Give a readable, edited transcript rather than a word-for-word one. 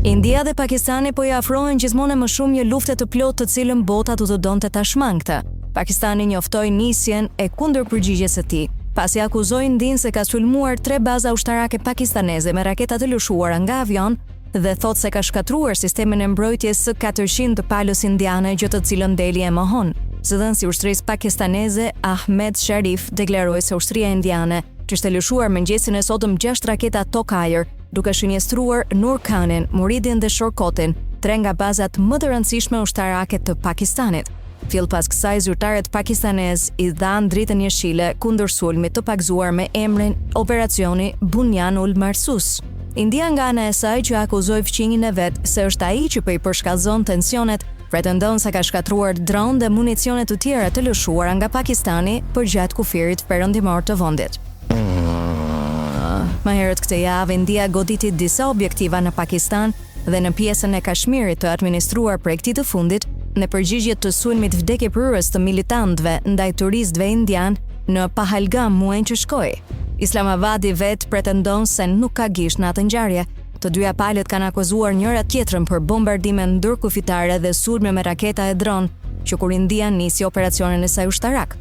India dhe Pakistani po i afrohen gjithmonë më shumë një lufte të plotë të cilën bota do të donte ta shmangte. Pakistani njoftoi nisjen e kundërpërgjigjes së tij, pasi akuzoi Indinë se ka sulmuar 3 baza ushtarake pakistaneze me raketa të lëshuara nga avion dhe thot se ka shkatruar sistemin e mbrojtjes së 400 të palës indiane, gjë të cilën deli e mohon. Zëdhënësi i ushtrisë pakistaneze Ahmed Sharif deklaroi se ushtria indiane kishte lëshuar mëngjesin e sotëm 6 raketa Tok-ajër, duke shënjestruar Nur-Khanin, Muridin dhe Shorkotin, 3 nga bazat më të rëndësishme ushtarake të Pakistanit. Fill pas kësaj, zyrtarët pakistanez i dhanë dritën jeshile kundër sulmit të pagzuar me emrin Operacioni Bunyan ul Marsus. India nga ana e saj që akuzoi fqinjin e vet se është ai që po i përshkallëzon tensionet, pretendon se ka shkatruar dron dhe municione të tjera të lëshuara nga Pakistani përgjatë kufirit perëndimor të vendit. Më herët këtë javë, India goditi disa objektiva në Pakistan dhe në pjesën e Kashmirit të administruar prej këtij të fundit, në përgjigje të sulmit vdekjepryrës të militantëve ndaj turistëve indian në Pahalgam muajin që shkoi. Islamabadi vetë pretendon se nuk ka gisht në atë ngjarje. Të dyja palët kanë akuzuar njëra tjetrën për bombardime ndërkufitare dhe sulme me raketa e dron, që kur India nisi operacionin e saj ushtarak.